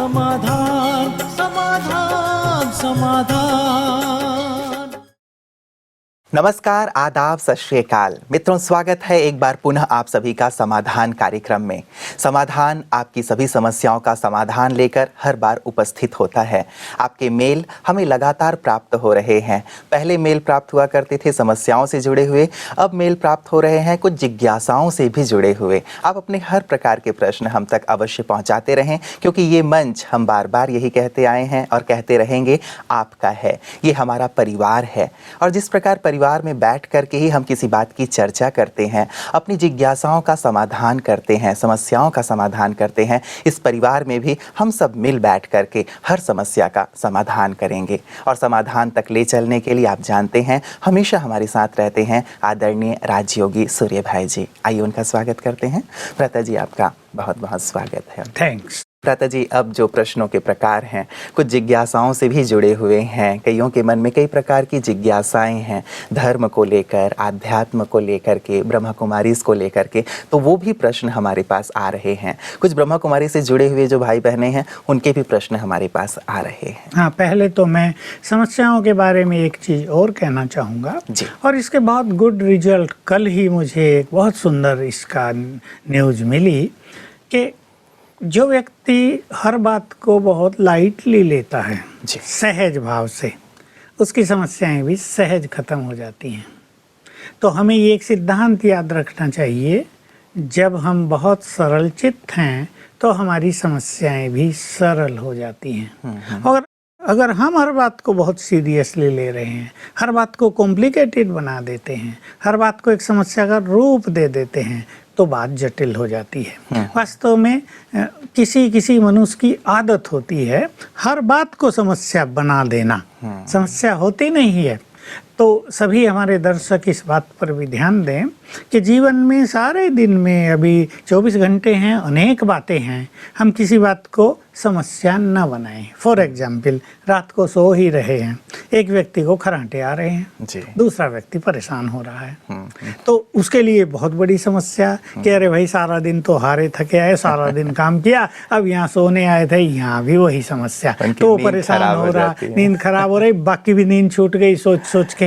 समाधान समाधान समाधान। नमस्कार, आदाब, सत श्री अकाल मित्रों, स्वागत है एक बार पुनः आप सभी का समाधान कार्यक्रम में। समाधान आपकी सभी समस्याओं का समाधान लेकर हर बार उपस्थित होता है। आपके मेल हमें लगातार प्राप्त हो रहे हैं। पहले मेल प्राप्त हुआ करते थे समस्याओं से जुड़े हुए, अब मेल प्राप्त हो रहे हैं कुछ जिज्ञासाओं से भी जुड़े हुए। आप अपने हर प्रकार के प्रश्न हम तक अवश्य पहुँचाते रहें, क्योंकि ये मंच हम बार बार यही कहते आए हैं और कहते रहेंगे, आपका है, ये हमारा परिवार है। और जिस प्रकार परिवार में बैठ करके ही हम किसी बात की चर्चा करते हैं, अपनी जिज्ञासाओं का समाधान करते हैं, समस्याओं का समाधान करते हैं, इस परिवार में भी हम सब मिल बैठ करके हर समस्या का समाधान करेंगे। और समाधान तक ले चलने के लिए आप जानते हैं हमेशा हमारे साथ रहते हैं आदरणीय राजयोगी सूर्य भाई जी। आइए उनका स्वागत करते हैं। भ्राता जी, आपका बहुत बहुत स्वागत है। थैंक्स। भ्राता जी, अब जो प्रश्नों के प्रकार हैं कुछ जिज्ञासाओं से भी जुड़े हुए हैं। कईयों के मन में कई प्रकार की जिज्ञासाएं हैं, धर्म को लेकर, आध्यात्म को लेकर के, ब्रह्मा कुमारीज़ को लेकर के, तो वो भी प्रश्न हमारे पास आ रहे हैं। कुछ ब्रह्मा कुमारी से जुड़े हुए जो भाई बहनें हैं उनके भी प्रश्न हमारे पास आ रहे हैं। हाँ, पहले तो मैं समस्याओं के बारे में एक चीज़ और कहना चाहूँगा जी। और इसके बहुत गुड रिजल्ट। कल ही मुझे एक बहुत सुंदर इसका न्यूज़ मिली कि जो व्यक्ति हर बात को बहुत लाइटली लेता है, जी, सहज भाव से, उसकी समस्याएं भी सहज खत्म हो जाती हैं। तो हमें ये एक सिद्धांत याद रखना चाहिए, जब हम बहुत सरल चित्त हैं तो हमारी समस्याएं भी सरल हो जाती हैं। और अगर हम हर बात को बहुत सीरियसली ले रहे हैं, हर बात को कॉम्प्लिकेटेड बना देते हैं, हर बात को एक समस्या का रूप दे देते हैं, तो बात जटिल हो जाती है। वास्तव में किसी मनुष्य की आदत होती है हर बात को समस्या बना देना। समस्या होती नहीं है। तो सभी हमारे दर्शक इस बात पर भी ध्यान दें कि जीवन में सारे दिन में अभी 24 घंटे हैं, अनेक बातें हैं, हम किसी बात को समस्या न बनाएं। फॉर एग्जाम्पल, रात को सो ही रहे हैं, एक व्यक्ति को खर्राटे आ रहे हैं, जी, दूसरा व्यक्ति परेशान हो रहा है, तो उसके लिए बहुत बड़ी समस्या कि अरे भाई सारा दिन तो हारे थके आए, सारा दिन काम किया, अब यहाँ सोने आए थे, यहाँ भी वही समस्या, तो वो परेशान हो रहा, नींद खराब हो रही, बाकी भी नींद छूट गई सोच सोच के।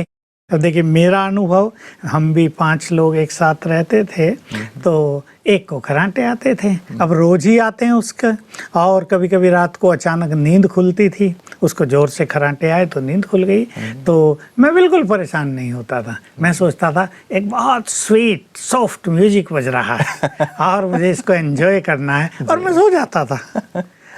अब देखिए मेरा अनुभव, हम भी 5 लोग एक साथ रहते थे, तो एक को खर्राटे आते थे, अब रोज ही आते हैं उसका, और कभी कभी रात को अचानक नींद खुलती थी, उसको जोर से खर्राटे आए तो नींद खुल गई। तो मैं बिल्कुल परेशान नहीं होता था, मैं सोचता था एक बहुत स्वीट सॉफ्ट म्यूजिक बज रहा है और मुझे इसको एंजॉय करना है, और मैं सो जाता था।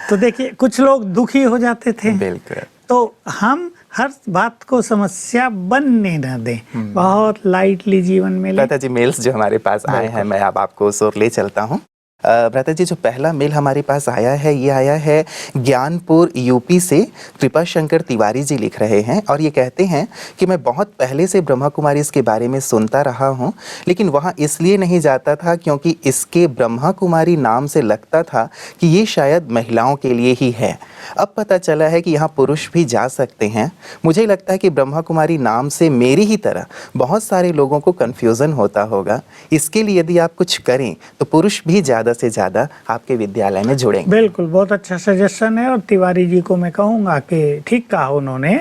तो देखिए कुछ लोग दुखी हो जाते थे। बिल्कुल। तो हम हर बात को समस्या बनने न दें, बहुत लाइटली जीवन में ले। भ्राता जी, मेल्स जो हमारे पास आए हैं मैं अब आपको उस ओर ले चलता हूँ। भ्राता जी, जो पहला मेल हमारे पास आया है, ये आया है ज्ञानपुर यूपी से। कृपा शंकर तिवारी जी लिख रहे हैं और ये कहते हैं कि मैं बहुत पहले से ब्रह्मा कुमारी इसके बारे में सुनता रहा हूँ, लेकिन वहाँ इसलिए नहीं जाता था क्योंकि इसके ब्रह्मा कुमारी नाम से लगता था कि ये शायद महिलाओं के लिए ही है। अब पता चला है कि यहाँ पुरुष भी जा सकते हैं। मुझे लगता है कि ब्रह्मा कुमारी नाम से मेरी ही तरह बहुत सारे लोगों को कन्फ्यूज़न होता होगा। इसके लिए यदि आप कुछ करें तो पुरुष भी ज़्यादा से ज़्यादा आपके विद्यालय में जुड़ेंगे। बिल्कुल, बहुत अच्छा सजेशन है, और तिवारी जी को मैं कहूँगा कि ठीक कहा उन्होंने।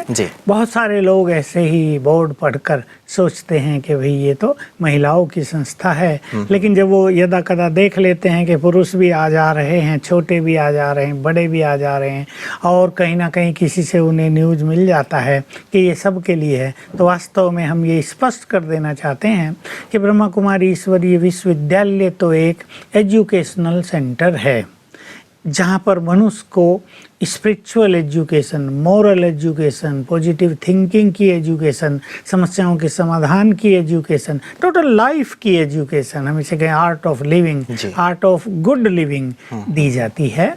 बहुत सारे लोग ऐसे ही बोर्ड पढ़कर सोचते हैं कि भाई ये तो महिलाओं की संस्था है, लेकिन जब वो यदा कदा देख लेते हैं कि पुरुष भी आ जा रहे हैं, छोटे भी आ जा रहे हैं, बड़े भी आ जा रहे हैं, और कहीं ना कहीं किसी से उन्हें न्यूज़ मिल जाता है कि ये सब के लिए है, तो वास्तव में हम ये स्पष्ट कर देना चाहते हैं कि ब्रह्मा कुमारी ईश्वरीय विश्वविद्यालय तो एक एजुकेशनल सेंटर है, जहाँ पर मनुष्य को spiritual education, moral education, positive thinking की एजुकेशन, समस्याओं के समाधान की एजुकेशन, टोटल लाइफ की एजुकेशन, हम इसे कहें art of living, art of good living दी जाती है।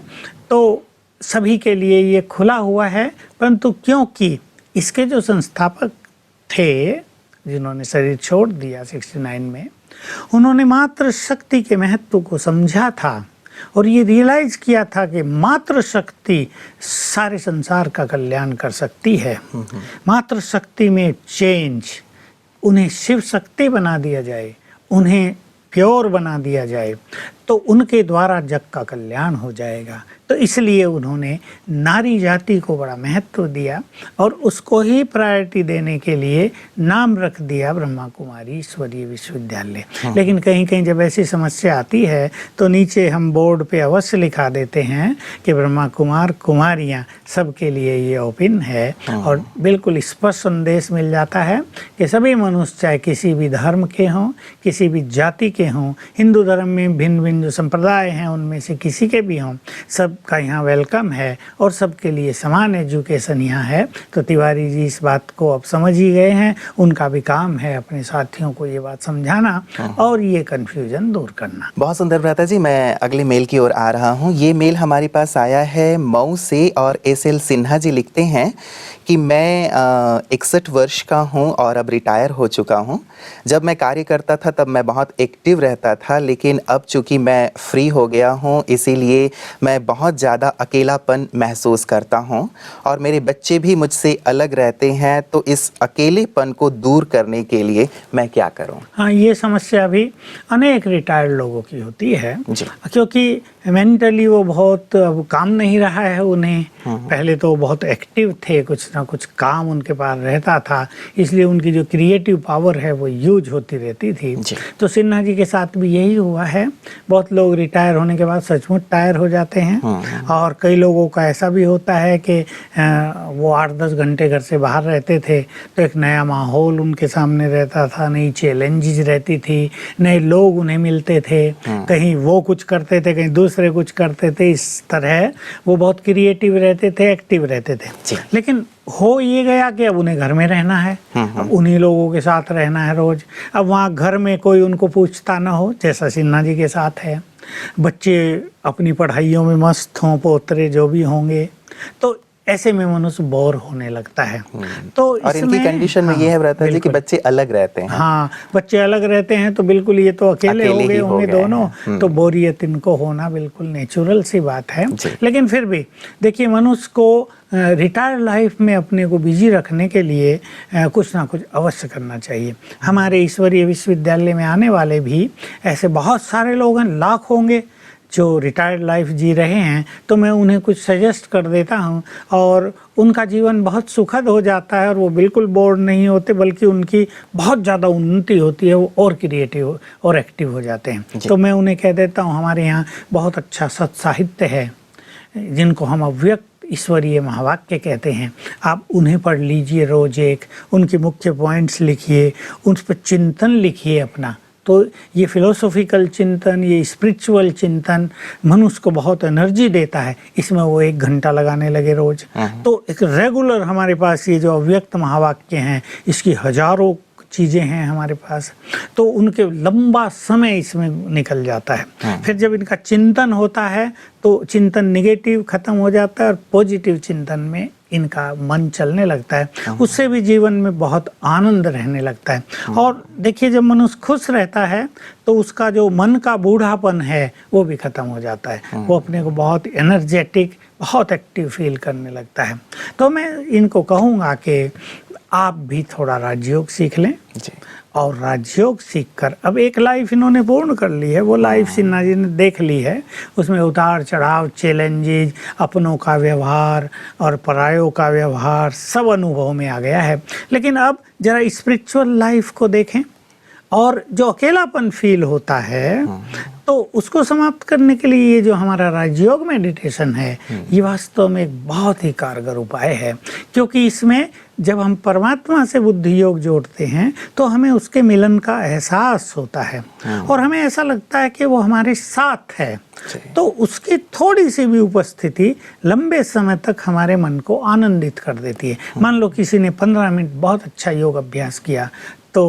तो सभी के लिए ये खुला हुआ है, परंतु क्योंकि इसके जो संस्थापक थे, जिन्होंने शरीर छोड़ दिया 69 में, उन्होंने मात्र शक्ति के महत्व को समझा था और ये रियलाइज किया था कि मात्र शक्ति सारे संसार का कल्याण कर सकती है। मात्र शक्ति में चेंज, उन्हें शिव शक्ति बना दिया जाए, उन्हें प्योर बना दिया जाए, तो उनके द्वारा जग का कल्याण हो जाएगा। तो इसलिए उन्होंने नारी जाति को बड़ा महत्व दिया और उसको ही प्रायोरिटी देने के लिए नाम रख दिया ब्रह्मा कुमारी ईश्वरीय विश्वविद्यालय। लेकिन कहीं कहीं जब ऐसी समस्या आती है तो नीचे हम बोर्ड पे अवश्य लिखा देते हैं कि ब्रह्मा कुमार कुमारियाँ सबके लिए ये ओपन है, और बिल्कुल स्पष्ट संदेश मिल जाता है कि सभी मनुष्य चाहे किसी भी धर्म के हों, किसी भी जाति के हों, हिंदू धर्म में भिन्न भिन्न जो संप्रदाय हैं उनमें से किसी के भी हों, सबका यहाँ वेलकम है और सबके लिए समान एजुकेशन यहाँ है। तो तिवारी जी इस बात को अब समझ ही गए हैं, उनका भी काम है अपने साथियों को ये बात समझाना और ये कन्फ्यूजन दूर करना। बहुत सुंदर भ्राता जी, मैं अगले मेल की ओर आ रहा हूँ। ये मेल हमारे पास आया है मऊ से और SL सिन्हा जी लिखते हैं कि मैं 61 वर्ष का हूँ और अब रिटायर हो चुका हूँ। जब मैं कार्य करता था तब मैं बहुत एक्टिव रहता था, लेकिन अब चूँकि मैं फ्री हो गया हूँ इसीलिए मैं बहुत ज़्यादा अकेलापन महसूस करता हूँ और मेरे बच्चे भी मुझसे अलग रहते हैं। तो इस अकेलेपन को दूर करने के लिए मैं क्या करूँ? हाँ, ये समस्या भी अनेक रिटायर्ड लोगों की होती है जी। क्योंकि मेंटली वो बहुत अब काम नहीं रहा है उन्हें। पहले तो बहुत एक्टिव थे, कुछ ना कुछ काम उनके पास रहता था, इसलिए उनकी जो क्रिएटिव पावर है वो यूज होती रहती थी। तो सिन्हा जी के साथ भी यही हुआ है। बहुत लोग रिटायर होने के बाद सचमुच टायर हो जाते हैं और कई लोगों का ऐसा भी होता है कि वो 8-10 घंटे घर से बाहर रहते थे तो एक नया माहौल उनके सामने रहता था, नई चैलेंजेस रहती थी, नए लोग उन्हें मिलते थे, कहीं वो कुछ करते थे कहीं दूसरे कुछ करते थे। इस तरह वो बहुत क्रिएटिव रहते थे, एक्टिव रहते थे। लेकिन हो ये गया कि अब उन्हें घर में रहना है, अब उन्हीं लोगों के साथ रहना है रोज। अब वहाँ घर में कोई उनको पूछता ना हो, जैसा सिन्हा जी के साथ है। बच्चे अपनी पढ़ाइयों में मस्त हों, पोतरे जो भी होंगे, तो ऐसे में मनुष्य बोर होने लगता है। तो और इनकी कंडीशन में ये है भ्राता जी कि बच्चे अलग रहते हैं। हाँ, बच्चे अलग रहते हैं तो बिल्कुल ये तो अकेले हो गए होंगे दोनों, तो बोरियत इनको होना बिल्कुल नेचुरल सी बात है। लेकिन फिर भी देखिए, मनुष्य को रिटायर लाइफ में अपने को बिजी रखने के लिए कुछ ना कुछ अवश्य करना चाहिए। हमारे ईश्वरीय विश्वविद्यालय में आने वाले भी ऐसे बहुत सारे लोग हैं, लाख होंगे जो रिटायर्ड लाइफ जी रहे हैं। तो मैं उन्हें कुछ सजेस्ट कर देता हूं और उनका जीवन बहुत सुखद हो जाता है और वो बिल्कुल बोर नहीं होते, बल्कि उनकी बहुत ज़्यादा उन्नति होती है, वो और क्रिएटिव और एक्टिव हो जाते हैं। तो मैं उन्हें कह देता हूं, हमारे यहाँ बहुत अच्छा सत्साहित्य है जिनको हम अव्यक्त ईश्वरीय महावाक्य कहते हैं, आप उन्हें पढ़ लीजिए रोज एक, उनके मुख्य पॉइंट्स लिखिए, उन पर चिंतन लिखिए अपना। तो ये फिलोसॉफिकल चिंतन, ये स्पिरिचुअल चिंतन मनुष्य को बहुत एनर्जी देता है। इसमें वो 1 घंटा लगाने लगे रोज। तो एक रेगुलर हमारे पास ये जो अव्यक्त महावाक्य हैं, इसकी हजारों चीज़ें हैं हमारे पास, तो उनके लंबा समय इसमें निकल जाता है। फिर जब इनका चिंतन होता है तो चिंतन नेगेटिव खत्म हो जाता है और पॉजिटिव चिंतन में इनका मन चलने लगता है। उससे भी जीवन में बहुत आनंद रहने लगता है। और देखिए, जब मनुष्य खुश रहता है तो उसका जो मन का बूढ़ापन है वो भी खत्म हो जाता है। वो अपने को बहुत एनर्जेटिक, बहुत एक्टिव फील करने लगता है। तो मैं इनको कहूँगा कि आप भी थोड़ा राजयोग सीख लें और राजयोग सीखकर अब एक लाइफ इन्होंने पूर्ण कर ली है। वो लाइफ सिन्हा जी ने देख ली है, उसमें उतार चढ़ाव, चैलेंजेस, अपनों का व्यवहार और परायों का व्यवहार सब अनुभव में आ गया है। लेकिन अब जरा स्पिरिचुअल लाइफ को देखें और जो अकेलापन फील होता है तो उसको समाप्त करने के लिए ये जो हमारा राजयोग मेडिटेशन है, ये वास्तव में एक बहुत ही कारगर उपाय है। क्योंकि इसमें जब हम परमात्मा से बुद्धि योग जोड़ते हैं तो हमें उसके मिलन का एहसास होता है और हमें ऐसा लगता है कि वो हमारे साथ है। तो उसकी थोड़ी सी भी उपस्थिति लंबे समय तक हमारे मन को आनंदित कर देती है। मान लो किसी ने 15 मिनट बहुत अच्छा योग अभ्यास किया तो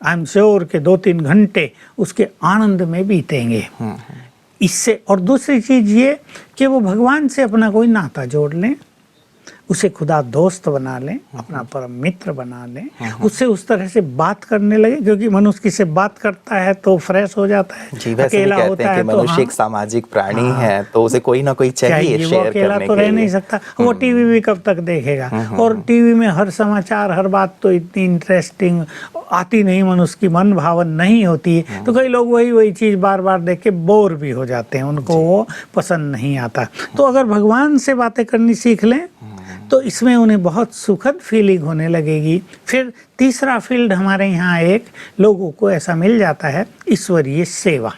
आई एम श्योर के 2-3 घंटे उसके आनंद में बीतेंगे। इससे और दूसरी चीज़ ये कि वो भगवान से अपना कोई नाता जोड़ लें। उसे खुदा दोस्त बना लें, अपना परम मित्र बना लें, उससे उस तरह से बात करने लगे, क्योंकि मनुष्य किससे बात करता है तो फ्रेश हो जाता है। जी, वैसे भी कहते हैं कि मनुष्य एक सामाजिक प्राणी है, तो उसे कोई ना कोई चाहिए शेयर वो अकेला करने तो के रह नहीं लिए। सकता। वो टीवी भी कब तक देखेगा, और टीवी में हर समाचार, हर बात तो इतनी इंटरेस्टिंग आती नहीं, मनुष्य की मन भावन नहीं होती है, तो कई लोग वही चीज़ बार बार देख के बोर भी हो जाते हैं, उनको वो पसंद नहीं आता। तो अगर भगवान से बातें करनी सीख लें तो इसमें उन्हें बहुत सुखद फीलिंग होने लगेगी। फिर तीसरा फील्ड हमारे यहाँ एक लोगों को ऐसा मिल जाता है, ईश्वरीय सेवा,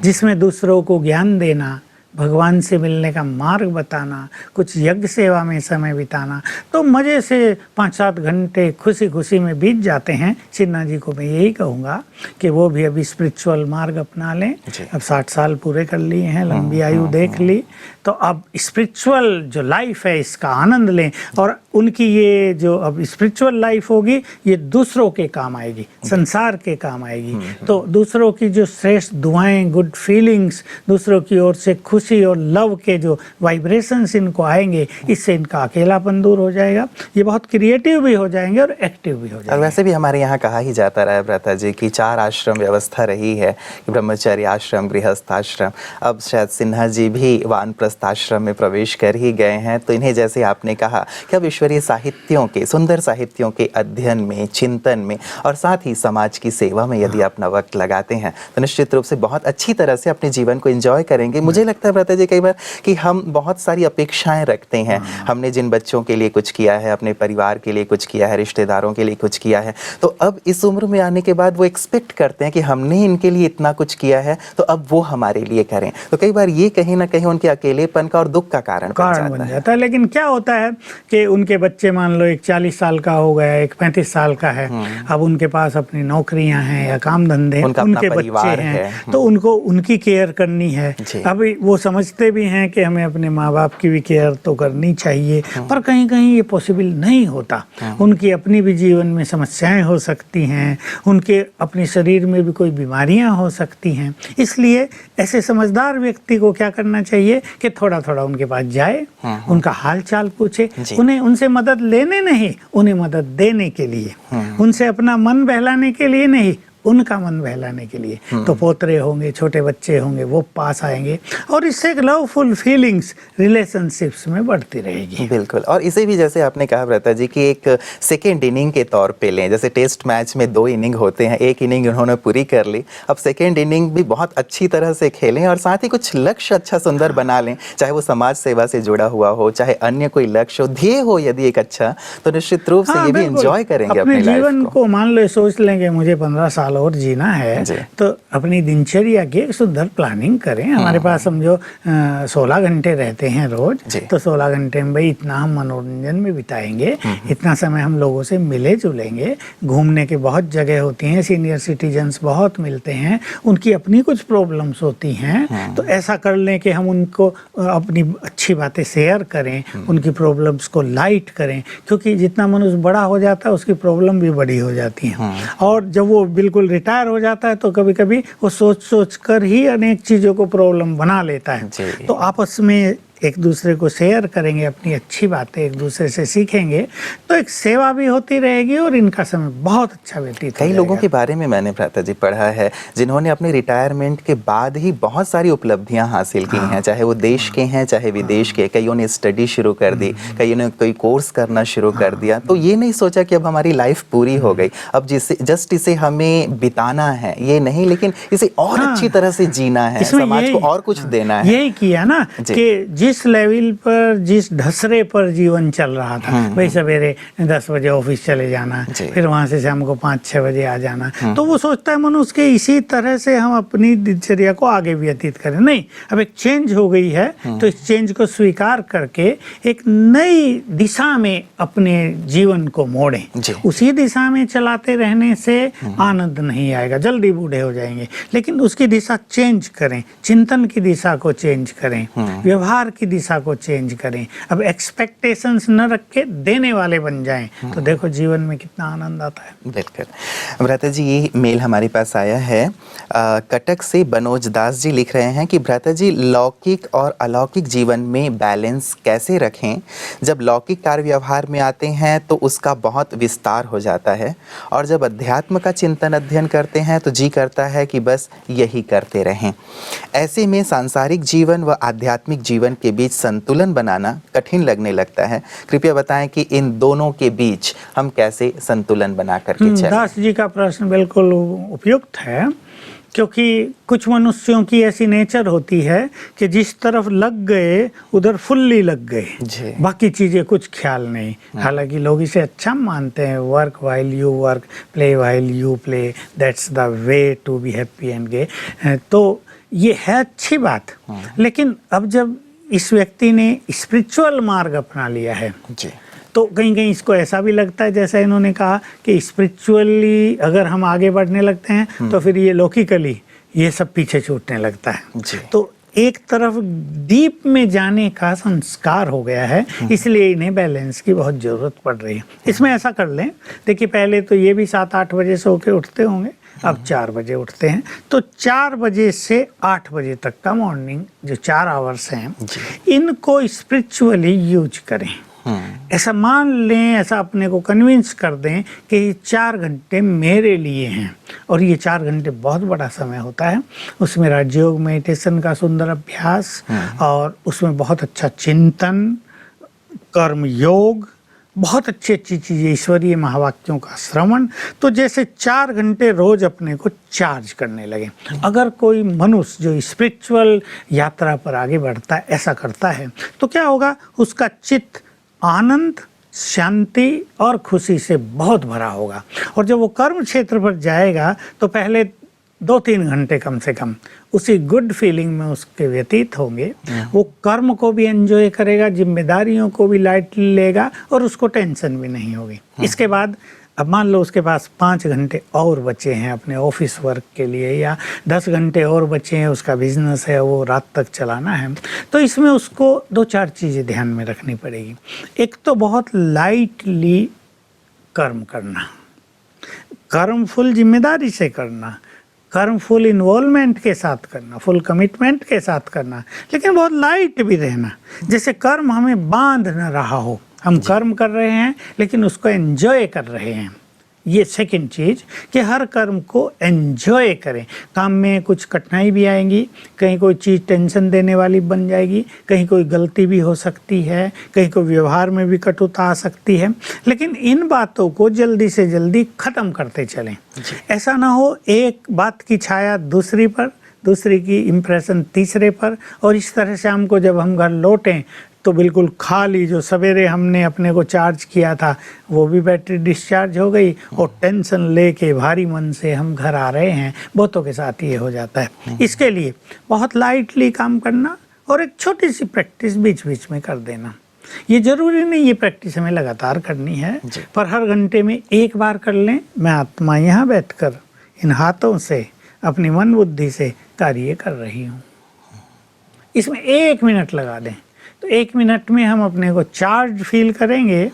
जिसमें दूसरों को ज्ञान देना, भगवान से मिलने का मार्ग बताना, कुछ यज्ञ सेवा में समय बिताना, तो मज़े से 5-7 घंटे खुशी खुशी में बीत जाते हैं। सिन्हा जी को मैं यही कहूँगा कि वो भी अभी स्पिरिचुअल मार्ग अपना लें। अब 60 साल पूरे कर लिए हैं, लंबी आयु देख ली, तो अब स्पिरिचुअल जो लाइफ है इसका आनंद लें, और उनकी ये जो अब स्पिरिचुअल लाइफ होगी ये दूसरों के काम आएगी, संसार के काम आएगी। तो दूसरों की जो श्रेष्ठ दुआएं, गुड फीलिंग्स, दूसरों की ओर से खुशी और लव के जो वाइब्रेशंस इनको आएंगे, इससे इनका अकेलापन दूर हो जाएगा, ये बहुत क्रिएटिव भी हो जाएंगे और एक्टिव भी हो जाएंगे। और वैसे भी हमारे यहाँ कहा ही जाता रहा है भ्राता जी कि 4 आश्रम व्यवस्था रही है, ब्रह्मचर्य आश्रम, गृहस्थ आश्रम, अब शायद सिन्हा जी भी वानप्रस्थ आश्रम में प्रवेश कर ही गए हैं। तो इन्हें जैसे आपने कहा कि अब ईश्वरीय साहित्यों के, सुंदर साहित्यों के अध्ययन में, चिंतन में और साथ ही समाज की सेवा में यदि अपना वक्त लगाते हैं तो निश्चित रूप से बहुत अच्छी तरह से अपने जीवन को एंजॉय करेंगे। मुझे लगता है भ्राता जी कई बार कि हम बहुत सारी अपेक्षाएं रखते हैं, हमने जिन बच्चों के लिए कुछ किया है, अपने परिवार के लिए कुछ किया है, रिश्तेदारों के लिए कुछ किया है, तो अब इस उम्र में आने के बाद वो एक्सपेक्ट करते हैं कि हमने इनके लिए इतना कुछ किया है तो अब वो हमारे लिए करें। तो कई बार ये कहीं ना कहीं उनके अकेलेपन का और दुख का कारण बन जाता है। लेकिन क्या होता है कि उनके बच्चे मान लो एक 40 साल का हो गया, एक 35 साल का है, अब उनके पास अपनी नौकरियां हैं या काम धंधे, उनके बच्चे हैं, तो उनको उनकी केयर करनी है। अभी वो समझते भी हैं कि हमें अपने माँ बाप की भी केयर तो करनी चाहिए, पर कहीं कहीं ये पॉसिबल नहीं होता। उनकी अपनी भी जीवन में समस्याएं हो सकती हैं, उनके अपने शरीर में भी कोई बीमारियां हो सकती हैं। इसलिए ऐसे समझदार व्यक्ति को क्या करना चाहिए कि थोड़ा थोड़ा उनके पास जाए, उनका हाल चाल पूछे, उन्हें उनसे मदद लेने नहीं, उन्हें मदद देने के लिए, उनसे अपना मन बहलाने के लिए नहीं, उनका मन बहलाने के लिए। तो पोतरे होंगे, छोटे बच्चे होंगे, वो पास आएंगे और इससे एक लवफुल फीलिंग्स रिलेशनशिप्स में बढ़ती रहेगी। बिल्कुल। और इसे भी जैसे आपने कहा भ्राता जी कि एक सेकेंड इनिंग के तौर पे लें, जैसे टेस्ट मैच में 2 इनिंग होते हैं, एक इनिंग उन्होंने पूरी कर ली, अब सेकेंड इनिंग भी बहुत अच्छी तरह से खेलें और साथ ही कुछ लक्ष्य अच्छा सुंदर बना लें, चाहे वो समाज सेवा से जुड़ा हुआ हो, चाहे अन्य कोई लक्ष्य हो, ध्येय हो यदि एक अच्छा, तो निश्चित रूप से ये भी एंजॉय करेंगे अपने जीवन को। मान लो सोच लेंगे मुझे 15 साल और जीना है, तो अपनी दिनचर्या की एक सुंदर प्लानिंग करें। हमारे पास समझो 16 घंटे रहते हैं रोज, तो 16 घंटे में भाई इतना हम मनोरंजन में बिताएंगे, इतना समय हम लोगों से मिले जुलेंगे, घूमने के बहुत जगह होती हैं, सीनियर सिटीजन्स बहुत मिलते हैं, उनकी अपनी कुछ प्रॉब्लम्स होती हैं, तो ऐसा कर लें कि हम उनको अपनी अच्छी बातें शेयर करें, उनकी प्रॉब्लम्स को लाइट करें, क्योंकि जितना मनुष्य बड़ा हो जाता है उसकी प्रॉब्लम भी बड़ी हो जाती हैं। और जब वो बिल्कुल रिटायर हो जाता है तो कभी कभी वो सोच कर ही अनेक चीज़ों को प्रॉब्लम बना लेता है। तो आपस में एक दूसरे को शेयर करेंगे, अपनी अच्छी बातें एक दूसरे से सीखेंगे, तो एक सेवा भी होती रहेगी और इनका समय बहुत अच्छा व्यतीत। कई लोगों के बारे में मैंने भ्राता जी पढ़ा है जिन्होंने अपने रिटायरमेंट के बाद ही बहुत सारी उपलब्धियां हासिल की हैं, चाहे वो देश के हैं चाहे विदेश के। कईयों ने स्टडी शुरू कर दी, कईयों ने कोई कोर्स करना शुरू कर दिया, तो ये नहीं सोचा कि अब हमारी लाइफ पूरी हो गई, अब जस्ट इसे हमें बिताना है, ये नहीं, लेकिन इसे और अच्छी तरह से जीना है, समाज को और कुछ देना है। यही किया ना कि जिस लेवल पर, जिस ढसरे पर जीवन चल रहा था, भाई सवेरे 10 बजे ऑफिस चले जाना, फिर वहां से शाम को 5-6 बजे आ जाना, तो वो सोचता है मनुष्य के इसी तरह से हम अपनी दिनचर्या को आगे व्यतीत करें। नहीं, अब एक चेंज हो गई है, तो इस चेंज को स्वीकार करके एक नई दिशा में अपने जीवन को मोड़ें। उसी दिशा में चलाते रहने से आनंद नहीं आएगा, जल्दी बूढ़े हो जाएंगे, लेकिन उसकी दिशा चेंज करें, चिंतन की दिशा को चेंज करें, व्यवहार की दिशा को चेंज करें। अब एक्सपेक्टेशंस न रख के देने वाले बन जाएं तो देखो जीवन में कितना आनंद आता है। बिल्कुल। भ्राता जी, ये मेल हमारे पास आया है, कटक से बनोज दास जी लिख रहे हैं कि भ्राता जी, लौकिक और अलौकिक जीवन में बैलेंस कैसे रखें? जब लौकिक कार्य व्यवहार में आते हैं तो उसका बहुत विस्तार हो जाता है, और जब अध्यात्म का चिंतन अध्ययन करते हैं तो जी करता है कि बस यही करते रहें। ऐसे में सांसारिक जीवन व आध्यात्मिक जीवन के बीच संतुलन बनाना कठिन लगने लगता है। कृपया बताएं कि इन दोनों के बीच हम कैसे संतुलन बना करके चलें। दास जी का प्रश्न बिल्कुल उपयुक्त है, क्योंकि कुछ मनुष्यों की ऐसी नेचर होती है कि जिस तरफ लग गए उधर फुल्ली लग गए, बाकी चीजें कुछ ख्याल नहीं। हालांकि लोग इसे अच्छा मानते हैं, work while you work, play while you play, that's the way to be happy and gay. तो ये है अच्छी बात, लेकिन अब जब इस व्यक्ति ने स्पिरिचुअल मार्ग अपना लिया है जी, तो कहीं कहीं इसको ऐसा भी लगता है, जैसा इन्होंने कहा कि स्पिरिचुअली अगर हम आगे बढ़ने लगते हैं तो फिर ये लौकिकली ये सब पीछे छूटने लगता है जी। तो एक तरफ डीप में जाने का संस्कार हो गया है, इसलिए इन्हें बैलेंस की बहुत ज़रूरत पड़ रही है। इसमें ऐसा कर लें, देखिए पहले तो ये भी 7-8 बजे सो के उठते होंगे, अब 4 बजे उठते हैं, तो 4 बजे से 8 बजे तक का मॉर्निंग जो 4 आवर्स हैं, इनको स्पिरिचुअली यूज करें। ऐसा मान लें, ऐसा अपने को कन्विंस कर दें कि 4 घंटे मेरे लिए हैं, और ये 4 घंटे बहुत बड़ा समय होता है। उसमें राजयोग मेडिटेशन का सुंदर अभ्यास, और उसमें बहुत अच्छा चिंतन, कर्म योग, बहुत अच्छी अच्छी चीज़ें, ईश्वरीय महावाक्यों का श्रवण। तो जैसे 4 घंटे रोज अपने को चार्ज करने लगे। अगर कोई मनुष्य जो स्पिरिचुअल यात्रा पर आगे बढ़ता है ऐसा करता है तो क्या होगा, उसका चित्त आनंद, शांति और खुशी से बहुत भरा होगा। और जब वो कर्म क्षेत्र पर जाएगा तो पहले 2-3 घंटे कम से कम उसी गुड फीलिंग में उसके व्यतीत होंगे। वो कर्म को भी एंजॉय करेगा, जिम्मेदारियों को भी लाइटली लेगा, और उसको टेंशन भी नहीं होगी। इसके बाद अब मान लो उसके पास 5 घंटे और बचे हैं अपने ऑफिस वर्क के लिए, या 10 घंटे और बचे हैं, उसका बिजनेस है वो रात तक चलाना है। तो इसमें उसको 2-4 चीज़ें ध्यान में रखनी पड़ेगी। एक तो बहुत लाइटली कर्म करना, कर्म फुल जिम्मेदारी से करना, कर्म फुल इन्वॉल्वमेंट के साथ करना, फुल कमिटमेंट के साथ करना, लेकिन बहुत लाइट भी रहना। जैसे कर्म हमें बांध न रहा हो, हम कर्म कर रहे हैं लेकिन उसको एंजॉय कर रहे हैं। ये सेकंड चीज़ कि हर कर्म को एंजॉय करें। काम में कुछ कठिनाई भी आएंगी, कहीं कोई चीज़ टेंशन देने वाली बन जाएगी, कहीं कोई गलती भी हो सकती है, कहीं कोई व्यवहार में भी कटुता आ सकती है, लेकिन इन बातों को जल्दी से जल्दी ख़त्म करते चलें। ऐसा ना हो एक बात की छाया दूसरी पर, दूसरी की इम्प्रेशन तीसरे पर, और इस तरह से हमको जब हम घर लौटें तो बिल्कुल खाली, जो सवेरे हमने अपने को चार्ज किया था वो भी बैटरी डिस्चार्ज हो गई, और टेंशन लेके भारी मन से हम घर आ रहे हैं। बहुतों के साथ ये हो जाता है। इसके लिए बहुत लाइटली काम करना, और एक छोटी सी प्रैक्टिस बीच बीच में कर देना। ये जरूरी नहीं ये प्रैक्टिस हमें लगातार करनी है, पर हर घंटे में एक बार कर लें, मैं आत्मा यहाँ बैठकर इन हाथों से अपनी मन बुद्धि से कार्य कर रही हूँ। इसमें 1 मिनट लगा दें, तो 1 मिनट में हम अपने को चार्ज फील करेंगे,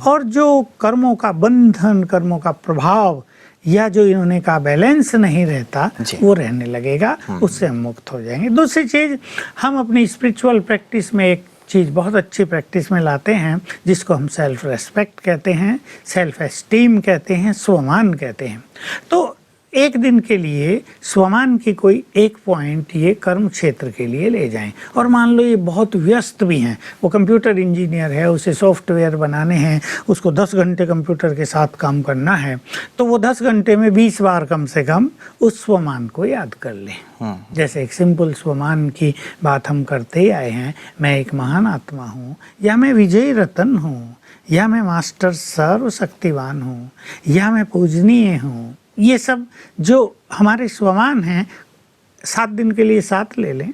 और जो कर्मों का बंधन, कर्मों का प्रभाव, या जो इन्होंने कहा बैलेंस नहीं रहता, वो रहने लगेगा, उससे हम मुक्त हो जाएंगे। दूसरी चीज़, हम अपनी स्पिरिचुअल प्रैक्टिस में एक चीज़ बहुत अच्छी प्रैक्टिस में लाते हैं, जिसको हम सेल्फ रेस्पेक्ट कहते हैं, सेल्फ एस्टीम कहते हैं, स्वमान कहते हैं। तो एक दिन के लिए स्वमान की कोई एक पॉइंट ये कर्म क्षेत्र के लिए ले जाएं। और मान लो ये बहुत व्यस्त भी हैं, वो कंप्यूटर इंजीनियर है, उसे सॉफ्टवेयर बनाने हैं, उसको 10 घंटे कंप्यूटर के साथ काम करना है, तो वो 10 घंटे में 20 बार कम से कम उस स्वमान को याद कर लें। जैसे एक सिंपल स्वमान की बात हम करते ही आए हैं, मैं एक महान आत्मा हूँ, या मैं विजयी रतन हूँ, या मैं मास्टर सर्वशक्तिवान हूँ, या मैं पूजनीय हूँ। ये सब जो हमारे स्वमान हैं, 7 दिन के लिए 7 ले लें।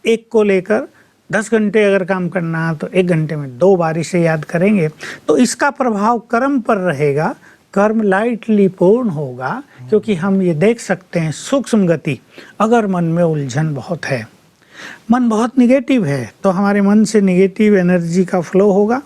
एक को लेकर 10 घंटे अगर काम करना तो 1 घंटे में 2 बार इसे याद करेंगे, तो इसका प्रभाव कर्म पर रहेगा, कर्म लाइटली पूर्ण होगा। क्योंकि हम ये देख सकते हैं सूक्ष्म गति, अगर मन में उलझन बहुत है मन बहुत निगेटिव है तो हमारे मन से निगेटिव एनर्जी का फ्लो होगा,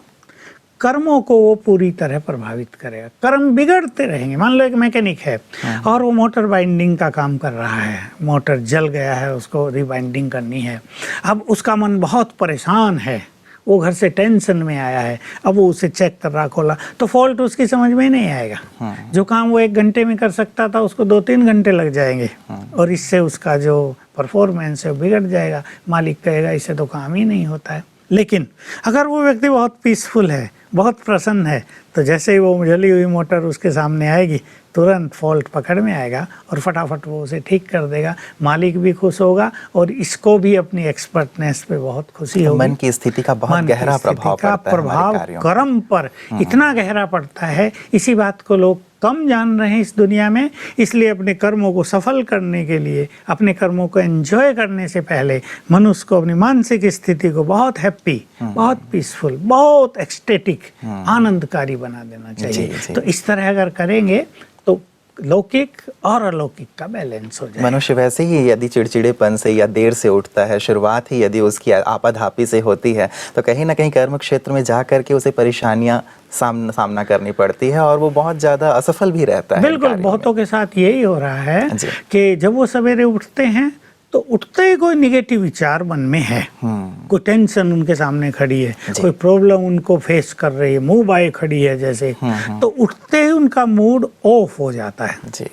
कर्मों को वो पूरी तरह प्रभावित करेगा, कर्म बिगड़ते रहेंगे। मान लो एक मैकेनिक है और वो मोटर बाइंडिंग का काम कर रहा है, मोटर जल गया है, उसको रिबाइंडिंग करनी है। अब उसका मन बहुत परेशान है, वो घर से टेंशन में आया है, अब वो उसे चेक कर रहा, खोला तो फॉल्ट उसकी समझ में नहीं आएगा। जो काम वो 1 घंटे में कर सकता था उसको 2-3 घंटे लग जाएंगे और इससे उसका जो परफॉर्मेंस है वो बिगड़ जाएगा। मालिक कहेगा इससे तो काम ही नहीं होता है। लेकिन अगर वो व्यक्ति बहुत पीसफुल है, बहुत प्रसन्न है, तो जैसे ही वो जली हुई मोटर उसके सामने आएगी तुरंत फॉल्ट पकड़ में आएगा और फटाफट वो उसे ठीक कर देगा। मालिक भी खुश होगा और इसको भी अपनी एक्सपर्टनेस पे बहुत खुशी होगी। मन की स्थिति का बहुत गहरा प्रभाव पड़ता है हमारे कार्यों पर। कर्म पर इतना गहरा पड़ता है, इसी बात को लोग कम जान रहे हैं इस दुनिया में। इसलिए अपने कर्मों को सफल करने के लिए, अपने कर्मों को एंजॉय करने से पहले मनुष्य को अपनी मानसिक स्थिति को बहुत हैप्पी, बहुत पीसफुल, बहुत एक्सटेटिक, आनंदकारी बना देना चाहिए। तो इस तरह अगर करेंगे तो लौकिक और अलौकिक का बैलेंस हो जाए। मनुष्य वैसे ही यदि चिड़चिड़ेपन से या देर से उठता है, शुरुआत ही यदि उसकी आपाधापी से होती है, तो कहीं ना कहीं कर्म क्षेत्र में जा करके उसे परेशानियां सामना करनी पड़ती है और वो बहुत ज़्यादा असफल भी रहता है। बिल्कुल, बहुतों के साथ यही हो रहा है कि जब वो सवेरे उठते हैं तो उठते ही कोई निगेटिव विचार मन में है, कोई टेंशन उनके सामने खड़ी है, कोई प्रॉब्लम उनको फेस कर रही है, मुंह बाए खड़ी है जैसे, तो उठते ही उनका मूड ऑफ हो जाता है जी।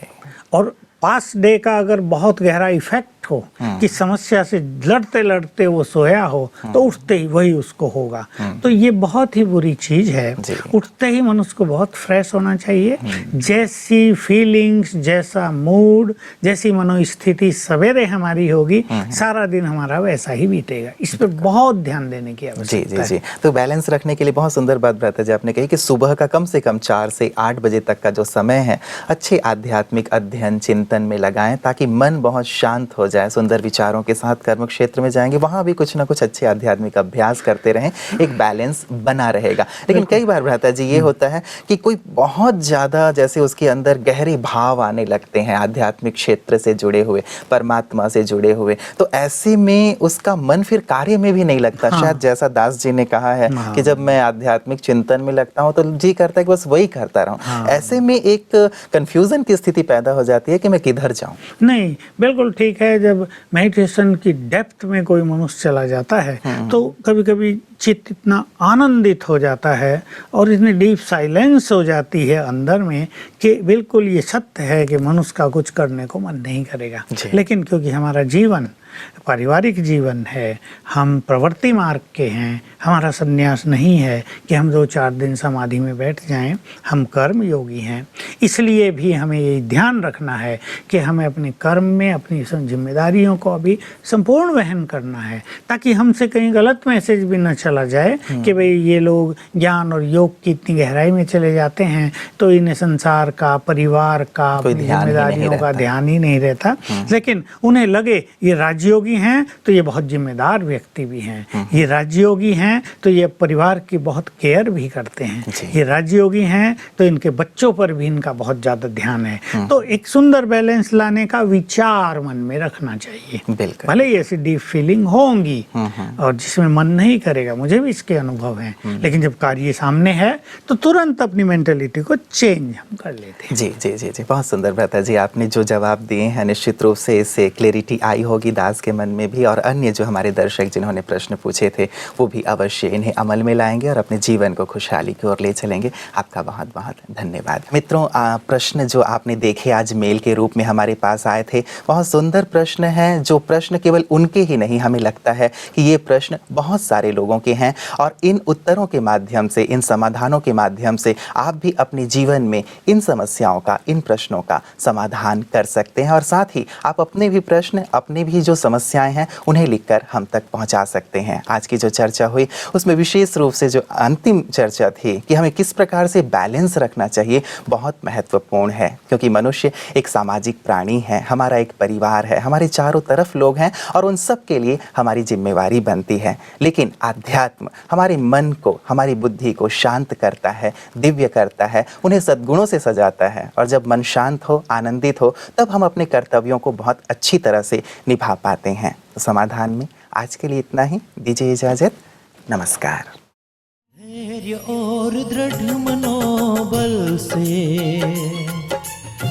और पास्ट डे का अगर बहुत गहरा इफेक्ट हो कि समस्या से लड़ते लड़ते वो सोया हो तो उठते ही वही उसको होगा, तो ये बहुत ही बुरी चीज है। उठते ही मनुष्य को बहुत फ्रेश होना चाहिए। जैसी फीलिंग्स, जैसा मूड, जैसी मनोस्थिति सवेरे हमारी होगी, सारा दिन हमारा वैसा ही बीतेगा। इस पे बहुत ध्यान देने की आवश्यकता है। जी। तो बैलेंस रखने के लिए बहुत सुंदर बात भ्राता जी आपने कही कि सुबह का कम से कम 4 से 8 बजे तक का जो समय है अच्छे आध्यात्मिक अध्ययन चिंतन में लगाएं ताकि मन बहुत शांत हो जाए, सुंदर विचारों के साथ कर्म क्षेत्र में जाएंगे, वहां भी कुछ ना कुछ अच्छे आध्यात्मिक अभ्यास करते रहें, एक बैलेंस बना रहेगा। लेकिन कई बार भ्राता जी ये होता है कि कोई बहुत ज्यादा जैसे उसके अंदर गहरे भाव आने लगते हैं आध्यात्मिक क्षेत्र से जुड़े हुए, परमात्मा से जुड़े हुए, तो ऐसे में उसका मन फिर कार्य में भी नहीं लगता। शायद जैसा दास जी ने कहा है कि जब मैं आध्यात्मिक चिंतन में लगता हूँ तो जी करता है कि बस वही करता रहूं। ऐसे में एक कंफ्यूजन की स्थिति पैदा हो जाती है कि मैं किधर जाऊं। नहीं, बिल्कुल ठीक है। जब मेडिटेशन की डेप्थ में कोई मनुष्य चला जाता है तो कभी कभी चित्त इतना आनंदित हो जाता है और इतनी डीप साइलेंस हो जाती है अंदर में कि बिल्कुल ये सत्य है कि मनुष्य का कुछ करने को मन नहीं करेगा। लेकिन क्योंकि हमारा जीवन पारिवारिक जीवन है, हम प्रवृत्ति मार्ग के हैं, हमारा संन्यास नहीं है कि हम 2-4 दिन समाधि में बैठ जाएं, हम कर्म योगी हैं। इसलिए भी हमें ये ध्यान रखना है कि हमें अपने कर्म में अपनी जिम्मेदारियों को अभी संपूर्ण वहन करना है, ताकि हमसे कहीं गलत मैसेज भी न चला जाए कि भाई ये लोग ज्ञान और योग की इतनी गहराई में चले जाते हैं तो इन्हें संसार का, परिवार का, जिम्मेदारियों का ध्यान ही नहीं रहता। लेकिन उन्हें लगे ये राजयोगी हैं तो ये बहुत जिम्मेदार व्यक्ति भी हैं, ये राजयोगी हैं तो ये परिवार की बहुत केयर भी करते हैं, ये राजयोगी हैं तो इनके बच्चों पर भी इनका बहुत ज्यादा ध्यान है। तो एक सुंदर बैलेंस लाने का विचार मन में रखना चाहिए। भले ही ऐसी डीप फीलिंग होंगी और जिसमें मन नहीं करेगा, मुझे भी इसके अनुभव हैं, लेकिन जब कार्य सामने है तो तुरंत अपनी मेंटेलिटी को चेंज हम कर लेते हैं। जी, बहुत सुंदर भ्राता जी आपने जो जवाब दिए हैं, निश्चित रूप से इससे क्लैरिटी आई होगी दास के मन में भी, और अन्य जो हमारे दर्शक जिन्होंने प्रश्न पूछे थे वो भी अवश्य इन्हें अमल में लाएंगे और अपने जीवन को खुशहाली की ओर ले चलेंगे। आपका बहुत बहुत धन्यवाद। मित्रों, प्रश्न जो आपने देखे आज मेल के रूप में हमारे पास आए थे, बहुत सुंदर प्रश्न हैं, जो प्रश्न केवल उनके ही नहीं, हमें लगता है कि ये प्रश्न बहुत सारे लोगों के हैं और इन उत्तरों के माध्यम से, इन समाधानों के माध्यम से आप भी अपने जीवन में इन समस्याओं का, इन प्रश्नों का समाधान कर सकते हैं और साथ ही आप अपने भी प्रश्न, अपने भी जो समस्याएं हैं उन्हें लिखकर हम तक पहुंचा सकते हैं। आज की जो चर्चा हुई उसमें विशेष रूप से जो अंतिम चर्चा थी कि हमें किस प्रकार से बैलेंस रखना चाहिए, बहुत महत्वपूर्ण है, क्योंकि मनुष्य एक सामाजिक प्राणी है, हमारा एक परिवार है, हमारे चारों तरफ लोग हैं और उन सब के लिए हमारी जिम्मेवारी बनती है। लेकिन आध्यात्म हमारे मन को, हमारी बुद्धि को शांत करता है, दिव्य करता है, उन्हें सद्गुणों से सजाता है, और जब मन शांत हो, आनंदित हो, तब हम अपने कर्तव्यों को बहुत अच्छी तरह से निभा पाते हैं। तो समाधान में आज के लिए इतना ही, दीजिए इजाजत, नमस्कार। धैर्य और दृढ़ मनोबल से